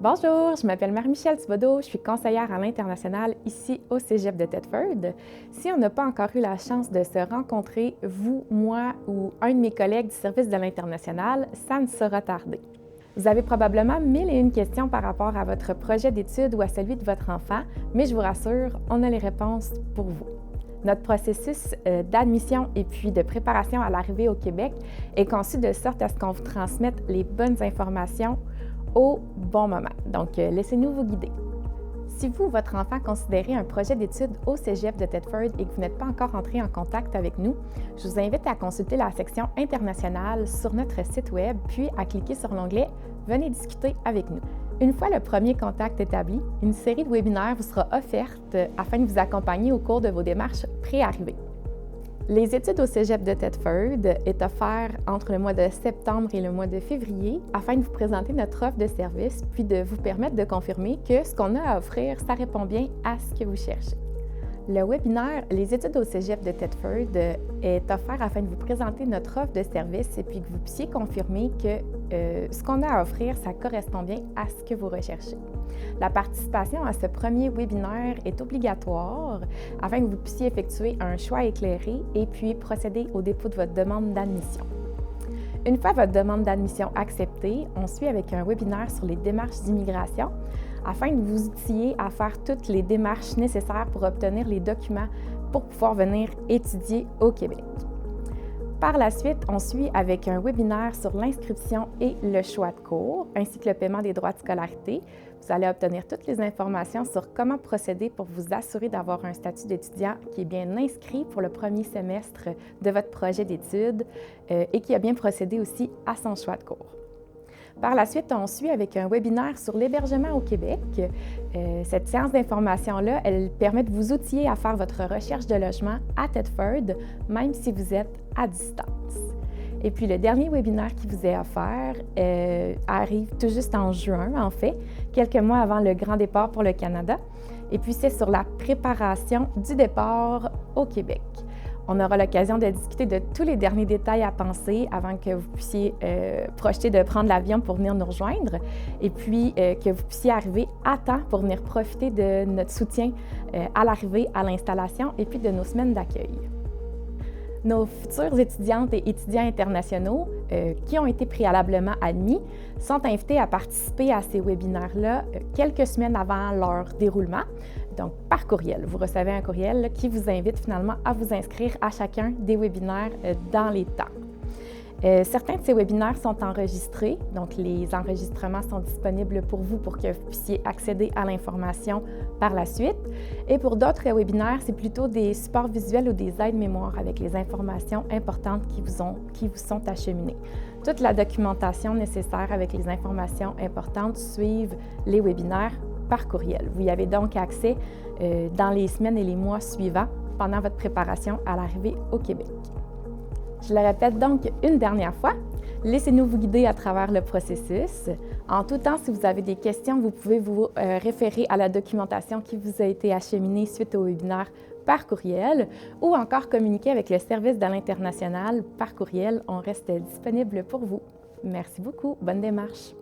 Bonjour, je m'appelle Marie-Michelle Thibodeau, je suis conseillère à l'international ici au Cégep de Thetford. Si on n'a pas encore eu la chance de se rencontrer, vous, moi ou un de mes collègues du service de l'international, ça ne sera tardé. Vous avez probablement mille et une questions par rapport à votre projet d'études ou à celui de votre enfant, mais je vous rassure, on a les réponses pour vous. Notre processus d'admission et puis de préparation à l'arrivée au Québec est conçu de sorte à ce qu'on vous transmette les bonnes informations au bon moment. Donc, laissez-nous vous guider. Si vous ou votre enfant considérez un projet d'études au Cégep de Thetford et que vous n'êtes pas encore entré en contact avec nous, je vous invite à consulter la section internationale sur notre site Web, puis à cliquer sur l'onglet « Venez discuter avec nous ». Une fois le premier contact établi, une série de webinaires vous sera offerte afin de vous accompagner au cours de vos démarches pré-arrivée. Les études au Cégep de Thetford est offert entre le mois de septembre et le mois de février afin de vous présenter notre offre de service puis de vous permettre de confirmer que ce qu'on a à offrir, ça répond bien à ce que vous cherchez. Le webinaire « Les études au Cégep de Thetford » est offert afin de vous présenter notre offre de service et puis que vous puissiez confirmer que ce qu'on a à offrir, ça correspond bien à ce que vous recherchez. La participation à ce premier webinaire est obligatoire afin que vous puissiez effectuer un choix éclairé et puis procéder au dépôt de votre demande d'admission. Une fois votre demande d'admission acceptée, on suit avec un webinaire sur les démarches d'immigration afin de vous outiller à faire toutes les démarches nécessaires pour obtenir les documents pour pouvoir venir étudier au Québec. Par la suite, on suit avec un webinaire sur l'inscription et le choix de cours, ainsi que le paiement des droits de scolarité. Vous allez obtenir toutes les informations sur comment procéder pour vous assurer d'avoir un statut d'étudiant qui est bien inscrit pour le premier semestre de votre projet d'études et qui a bien procédé aussi à son choix de cours. Par la suite, on suit avec un webinaire sur l'hébergement au Québec. Cette séance d'information-là, elle permet de vous outiller à faire votre recherche de logement à Thetford, même si vous êtes à distance. Et puis, le dernier webinaire qui vous est offert arrive tout juste en juin, en fait, quelques mois avant le grand départ pour le Canada. Et puis, c'est sur la préparation du départ au Québec. On aura l'occasion de discuter de tous les derniers détails à penser avant que vous puissiez projeter de prendre l'avion pour venir nous rejoindre et puis que vous puissiez arriver à temps pour venir profiter de notre soutien à l'arrivée, à l'installation et puis de nos semaines d'accueil. Nos futures étudiantes et étudiants internationaux qui ont été préalablement admis sont invités à participer à ces webinaires-là quelques semaines avant leur déroulement, donc par courriel. Vous recevez un courriel qui vous invite finalement à vous inscrire à chacun des webinaires dans les temps. Certains de ces webinaires sont enregistrés, donc les enregistrements sont disponibles pour vous pour que vous puissiez accéder à l'information par la suite. Et pour d'autres webinaires, c'est plutôt des supports visuels ou des aides-mémoires avec les informations importantes qui vous sont acheminées. Toute la documentation nécessaire avec les informations importantes suivent les webinaires par courriel. Vous y avez donc accès dans les semaines et les mois suivants pendant votre préparation à l'arrivée au Québec. Je le répète donc une dernière fois, laissez-nous vous guider à travers le processus. En tout temps, si vous avez des questions, vous pouvez vous référer à la documentation qui vous a été acheminée suite au webinaire par courriel ou encore communiquer avec le service de l'international par courriel. On reste disponible pour vous. Merci beaucoup. Bonne démarche.